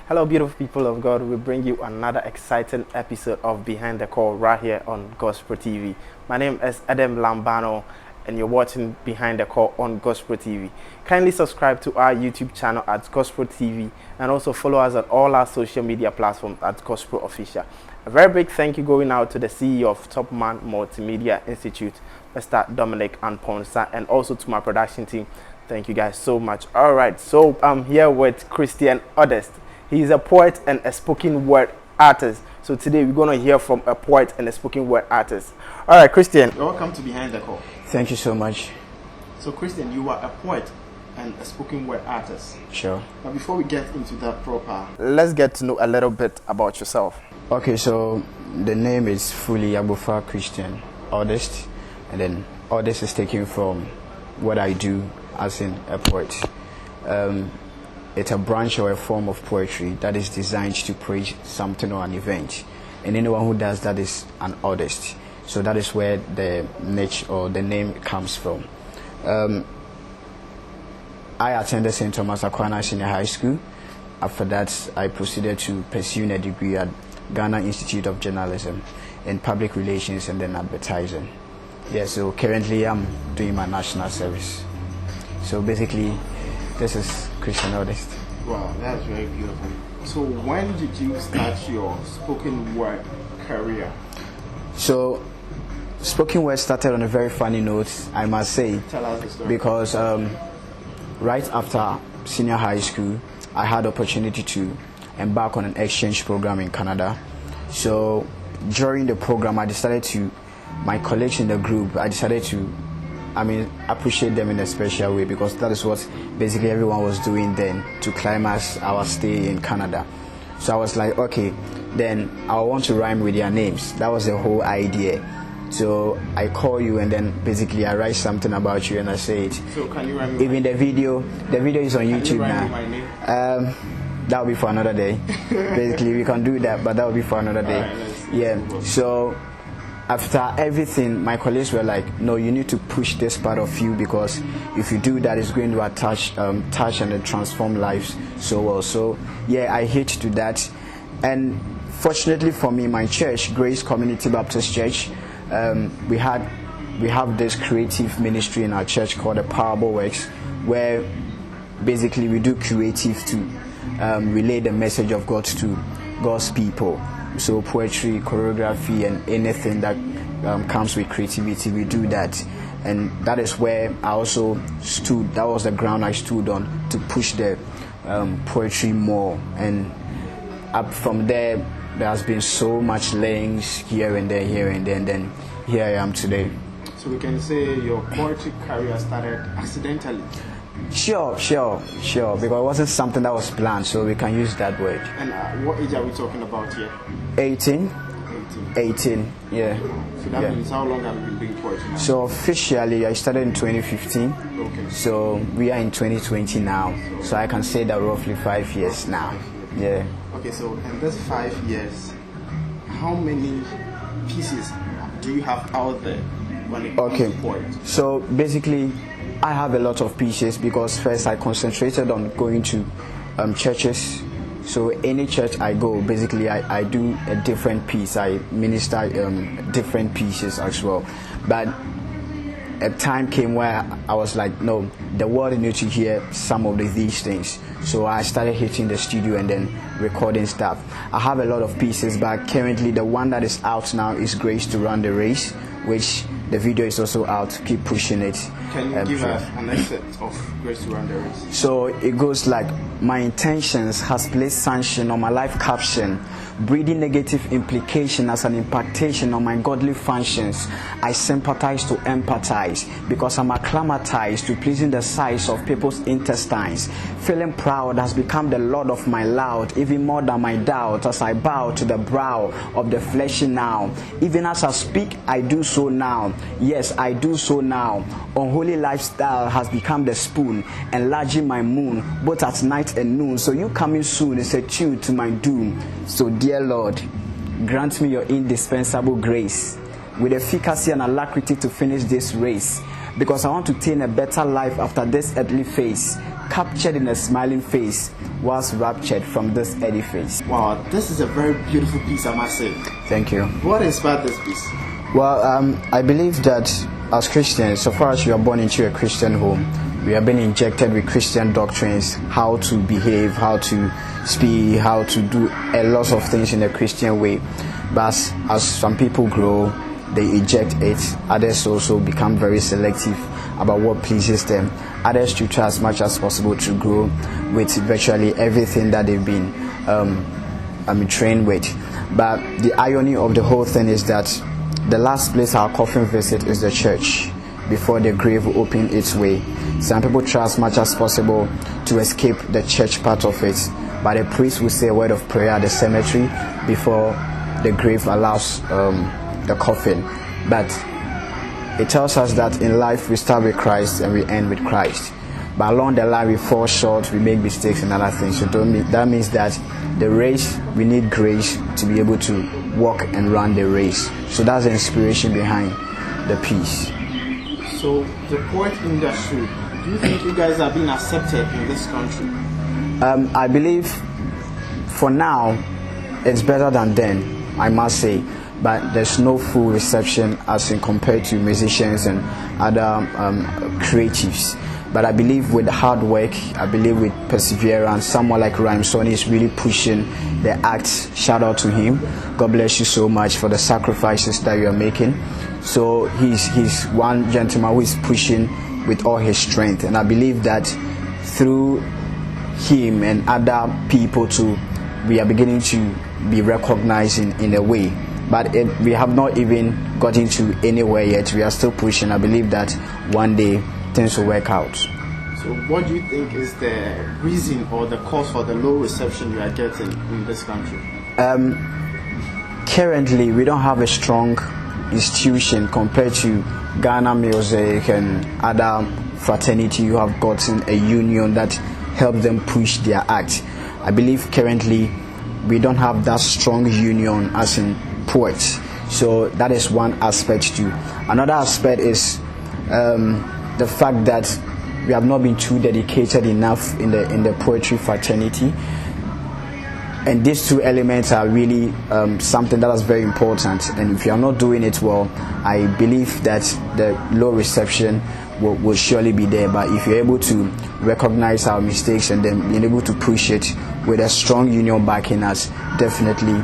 Hello, beautiful people of God. We bring you another exciting episode of Behind the Call right here on Gospel TV. My name is Adam Lambano, and you're watching Behind the Call on Gospel TV. Kindly subscribe to our YouTube channel at Gospel TV and also follow us on all our social media platforms at Gospel Official. A very big thank you going out to the CEO of Top Man Multimedia Institute, Mr. Dominic Anponsa, and also to my production team. Thank you guys so much. All right, so I'm here with Christian Odist. He's a poet and a spoken word artist. So today we're going to hear from a poet and a spoken word artist. All right, Christian, welcome to Behind the Call. Thank you so much. So Christian, you are a poet and a spoken word artist. Sure. But before we get into that proper, let's get to know a little bit about yourself. Okay, so the name is fully Abufa Christian Odist, and then Odist is taken from what I do as in a poet. It's a branch or a form of poetry that is designed to praise something or an event, and anyone who does that is an Odist. So that is where the niche or the name comes from. I attended St. Thomas Aquinas Senior High School. After that, I proceeded to pursue a degree at Ghana Institute of Journalism in Public Relations and then Advertising. Yeah, so currently I'm doing my national service. So basically, this is Christian Odist. Wow, that's very beautiful. So when did you start your spoken word career? So spoken word started on a very funny note, I must say. Tell us the story. Because right after senior high school, I had opportunity to embark on an exchange program in Canada. So during the program, my colleagues in the group, I decided to appreciate them in a special way, because that is what basically everyone was doing then to climax our stay in Canada. So I was like, okay, then I want to rhyme with their names. That was the whole idea. So I call you and then basically I write something about you and I say it. So can you rhyme? Even the video is on YouTube now. My name? That will be for another day. Basically we can do that, but that will be for another day. Right, yeah. So after everything, my colleagues were like, no, you need to push this part of you, because if you do that, it's going to touch and transform lives so well. So yeah, I hit to that. And fortunately for me, my church, Grace Community Baptist Church, we have this creative ministry in our church called the Parable Works, where basically we do creative to relay the message of God to God's people. So poetry, choreography, and anything that comes with creativity, we do that. And that is where I also stood. That was the ground I stood on to push the poetry more. And up from there, there has been so much links here and there, and then here I am today. So we can say your poetry career started accidentally? Sure, because it wasn't something that was planned, so we can use that word. And what age are we talking about here? 18, yeah. So that means how long have you been doing poetry now? So officially I started in 2015. Okay. So we are in 2020 now. So I can say that roughly 5 years now. Yeah. Okay, so in this 5 years, how many pieces do you have out there when it comes to poetry? So basically I have a lot of pieces, because first I concentrated on going to churches. So any church I go, basically I do a different piece. I minister different pieces as well. But a time came where I was like, no, the world needs to hear some of these things. So I started hitting the studio and then recording stuff. I have a lot of pieces, but currently the one that is out now is Grace to Run the Race, which the video is also out. Keep pushing it. Can you give us an excerpt of Grace to Run the Race? So it goes like, my intentions has placed sanction on my life caption, breeding negative implication as an impactation on my godly functions. I sympathize to empathize, because I'm acclimatized to pleasing the size of people's intestines. Feeling proud has become the lord of my loud, even more than my doubt, as I bow to the brow of the fleshy now. Even as I speak, I do so now. Yes, I do so now. Unholy lifestyle has become the spoon, enlarging my moon, both at night and noon. So you coming soon is a tune to my doom. So dear Lord, grant me your indispensable grace, with efficacy and alacrity to finish this race, because I want to attain a better life after this earthly phase. captured in a smiling face was raptured from this edifice. Wow, this is a very beautiful piece, I must say. Thank you. What inspired this piece? Well, I believe that as Christians, so far as you are born into a Christian home, we have been injected with Christian doctrines, how to behave, how to speak, how to do a lot of things in a Christian way. But as some people grow, they eject it. Others also become very selective about what pleases them. Others to try as much as possible to grow with virtually everything that they've been trained with. But the irony of the whole thing is that the last place our coffin visit is the church before the grave will open its way. Some people try as much as possible to escape the church part of it, but the priest will say a word of prayer at the cemetery before the grave allows the coffin. But it tells us that in life we start with Christ and we end with Christ. But along the line we fall short, we make mistakes and other things. So that means that the race, we need grace to be able to walk and run the race. So that's the inspiration behind the piece. So the poet industry, do you think you guys are being accepted in this country? I believe for now it's better than then, I must say. But there's no full reception as in compared to musicians and other creatives. But I believe with hard work, I believe with perseverance, someone like Rhymesonny is really pushing the act. Shout out to him. God bless you so much for the sacrifices that you are making. So he's one gentleman who is pushing with all his strength. And I believe that through him and other people too, we are beginning to be recognized in a way. But we have not even gotten to anywhere yet. We are still pushing. I believe that one day things will work out. So what do you think is the reason or the cause for the low reception you are getting in this country? Currently, we don't have a strong institution compared to Ghana Music and other fraternity who have gotten a union that helps them push their act. I believe currently we don't have that strong union as in poets. So that is one aspect too. Another aspect is the fact that we have not been too dedicated enough in the poetry fraternity, and these two elements are really something that is very important. And if you are not doing it well, I believe that the low reception will surely be there. But if you're able to recognize our mistakes and then being able to push it with a strong union backing us, definitely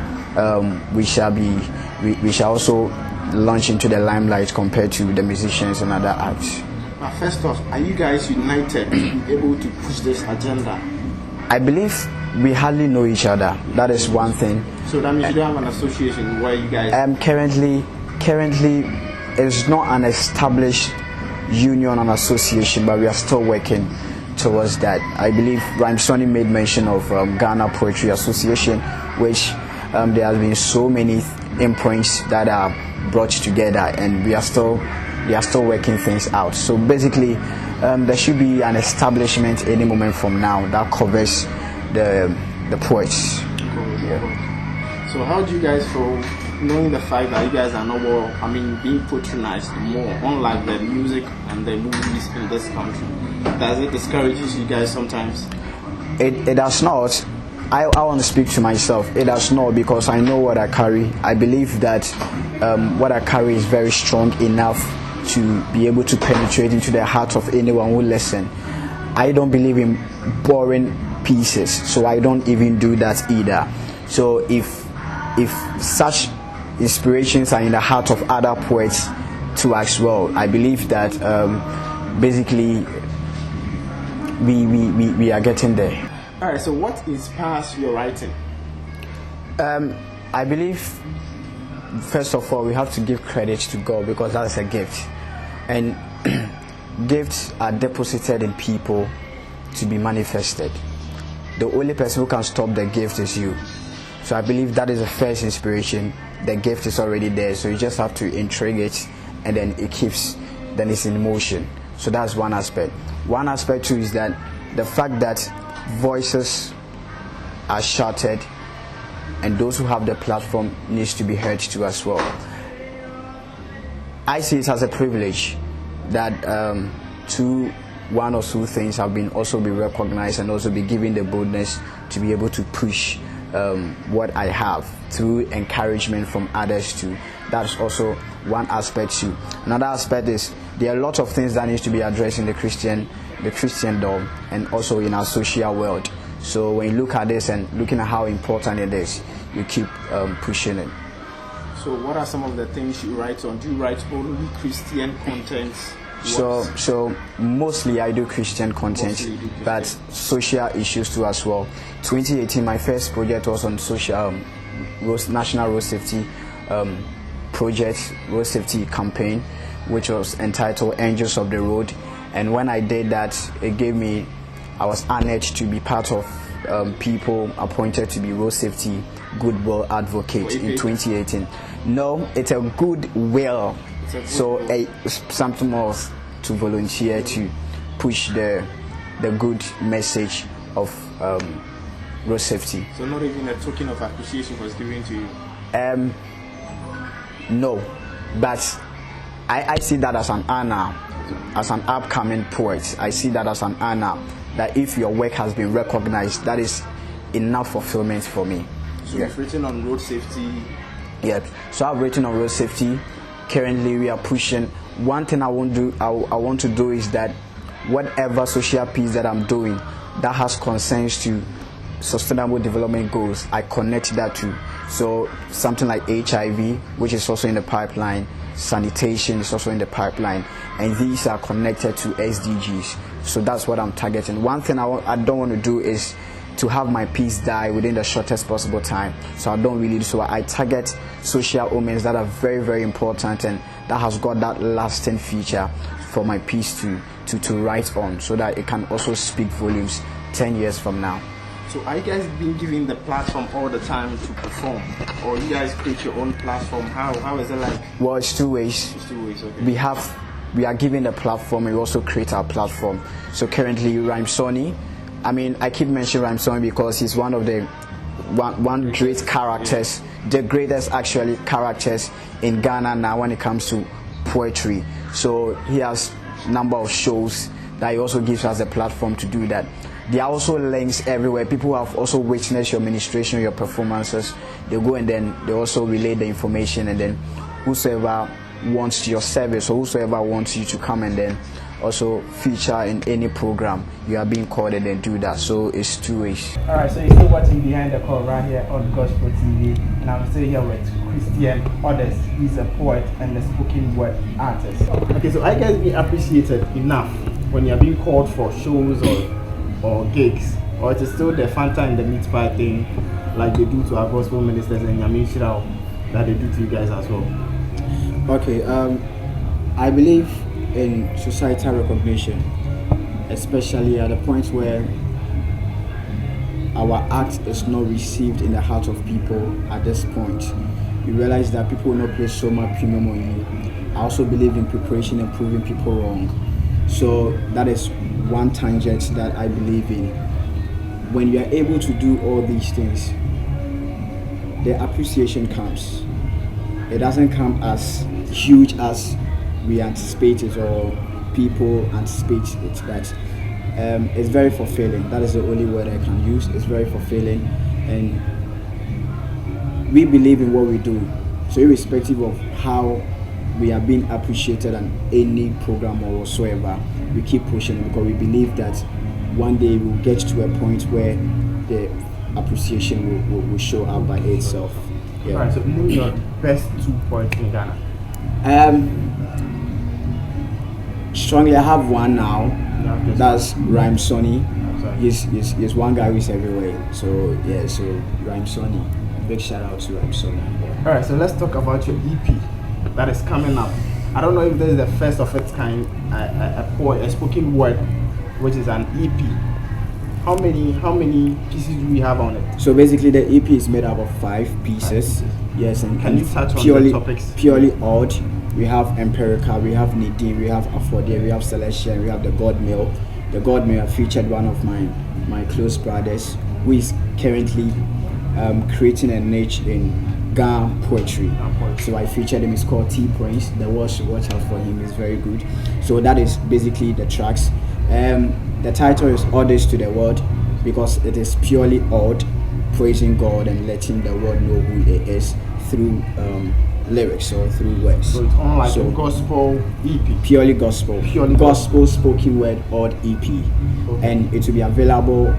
we shall also launch into the limelight compared to the musicians and other acts. First off, are you guys united to be able to push this agenda? I believe we hardly know each other. That is one thing. So that means you don't have an association where you guys... Currently it's not an established union and association, but we are still working towards that. I believe Rhymesonny made mention of Ghana Poetry Association, which there have been so many imprints that are brought together, and they are still working things out. So basically, there should be an establishment any moment from now that covers the poets. Yeah. So how do you guys feel knowing the fact that you guys are not being patronized more, unlike the music and the movies in this country? Does it discourage you guys sometimes? It does not. I want to speak to myself. It does not, because I know what I carry. I believe that what I carry is very strong enough to be able to penetrate into the heart of anyone who listen. I don't believe in boring pieces, so I don't even do that either. So if such inspirations are in the heart of other poets too as well, I believe that basically we are getting there. Alright, so what inspires your writing? I believe, first of all, we have to give credit to God, because that's a gift. And gifts are deposited in people to be manifested. The only person who can stop the gift is you. So I believe that is the first inspiration. The gift is already there, so you just have to intrigue it, and then then it's in motion. So that's one aspect. One aspect too is that the fact that voices are shouted, and those who have the platform needs to be heard too as well. I see it as a privilege that two one or two things have been also be recognized and also be given the boldness to be able to push what I have through encouragement from others too. That's also one aspect too. Another aspect is there are a lot of things that needs to be addressed in the Christendom and also in our social world. So when you look at this and looking at how important it is, you keep pushing it. So what are some of the things you write on? Do you write only Christian content? So mostly I do Christian content, but social issues too as well. 2018, my first project was on social national road safety project, road safety campaign, which was entitled Angels of the Road. And when I did that, I was honored to be part of people appointed to be road safety goodwill advocate in 2018. No, it's a goodwill. Something more to volunteer to push the good message of road safety. So not even a token of appreciation was given to you? No, but I see that as an honor. As an upcoming poet, I see that as an honor, that if your work has been recognized, that is enough fulfillment for me. So you've written on road safety? Yep. So I've written on road safety. Currently we are pushing. One thing I want to do is that whatever social piece that I'm doing that has concerns to sustainable development goals, I connect that to. So something like HIV, which is also in the pipeline, sanitation is also in the pipeline, and these are connected to SDGs. So that's what I'm targeting. One thing I don't want to do is to have my piece die within the shortest possible time. So I don't really do so. I target social omens that are very, very important and that has got that lasting feature for my piece to write on, so that it can also speak volumes 10 years from now. So are you guys being given the platform all the time to perform, or you guys create your own platform? How is it like? Well, it's two ways. It's 2 ways, okay. We are given the platform and we also create our platform. So currently Rhymesony, I keep mentioning Rhymesony because he's one of the one great characters, the greatest actually characters in Ghana now when it comes to poetry. So he has number of shows that he also gives us a platform to do that. There are also links everywhere. People have also witnessed your ministration, your performances. They go and then they also relay the information, and then whosoever wants your service or whosoever wants you to come and then also feature in any program, you are being called and then do that. So it's 2 ways. Alright, so you're still watching Behind the Call right here on Gospel TV, and I'm still here with Christian Odist. He's a poet and a spoken word artist. Okay, so I guys be appreciated enough when you're being called for shows or gigs, or it is still the Fanta and the meat pie thing like they do to our gospel ministers and Yamin Shirao that they do to you guys as well? Okay, I believe in societal recognition, especially at the point where our art is not received in the heart of people. At this point, you realize that people will not place so much premium on you. I also believe in preparation and proving people wrong. So that is one tangent that I believe in. When you are able to do all these things, the appreciation comes. It doesn't come as huge as we anticipate it or people anticipate it, but it's very fulfilling. That is the only word I can use. It's very fulfilling, and we believe in what we do. So irrespective of how we are being appreciated on any program or whatsoever, we keep pushing because we believe that one day we'll get to a point where the appreciation will show up by itself. Yeah. Alright, so name your best 2 poets in Ghana. Strongly, I have one now. That's Rhymesony. He's one guy who's everywhere. So yeah, so Rhymesony. Big shout out to Rhymesony. Alright, so let's talk about your EP that is coming up. I don't know if this is the first of its kind, a spoken word, which is an EP. How many pieces do we have on it? So basically, the EP is made up of 5 pieces. Yes, and can you touch on the topics? Purely odd. We have Empirical, we have Nidin, we have Afrodia, we have Celestial, we have the God Mill. The God Mill featured one of my close brothers who is currently creating a niche in Ghana poetry. So I featured him. It's called T Prince. The watch out for him is very good. So that is basically the tracks. The title is Odist to the World because it is purely odd, praising God and letting the world know who He is through lyrics or through words. So it's on like a gospel EP. Purely gospel. Purely gospel spoken word odd EP. Okay. And it will be available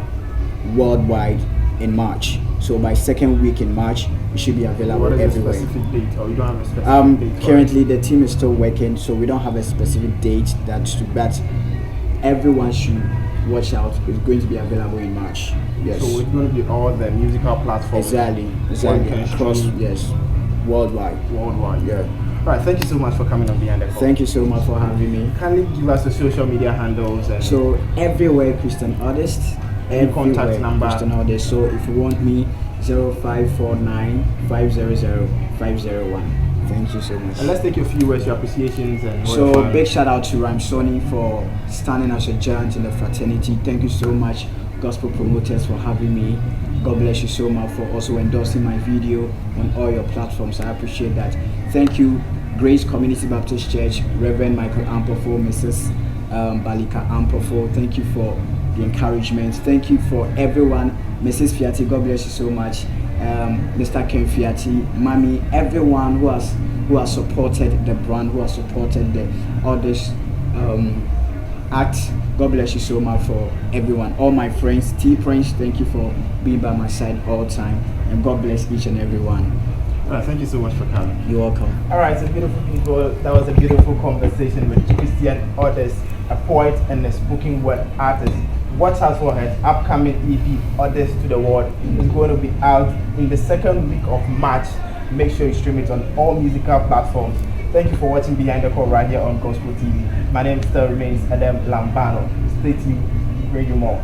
worldwide in March. So by second week in March, it should be available What is everywhere. the specific date? Or you don't have a specific date? Currently the team is still working, so we don't have a specific date but everyone should watch out. It's going to be available in March. Yes. So it's going to be all the musical platforms. Exactly. Across, yes, worldwide. Worldwide. Yeah. Right, thank you so much for coming on Behind the Call. Thank you so much for having me. Kindly give us the social media handles and So everywhere Christian Odist, everywhere contact number. Christian Odist. So if you want me, 0549 500 501. Thank you so much. And let's take a few words, your appreciations and So big shout out to Rhyme Sonny for standing as a giant in the fraternity. Thank you so much, Gospel Promoters, for having me. God bless you so much for also endorsing my video on all your platforms. I appreciate that. Thank you, Grace Community Baptist Church, Reverend Michael Ampofo, Mrs. Balika Ampofo. Thank you for the encouragement. Thank you for everyone. Mrs. Fiati, God bless you so much. Mr. Ken Fiati, Mami, everyone who has supported the brand, who has supported all this act. God bless you so much for everyone. All my friends, T-Prince, thank you for being by my side all the time. And God bless each and every one. Thank you so much for coming. You're welcome. All right, so beautiful people, that was a beautiful conversation with Christian Odist, a poet and a spoken word artist. Watch out for her upcoming EP, Odist to the World. It's going to be out in the second week of March. Make sure you stream it on all musical platforms. Thank you for watching Behind the Call right here on Gospel TV. My name still remains Adam Lambano. Stay tuned, bring you more.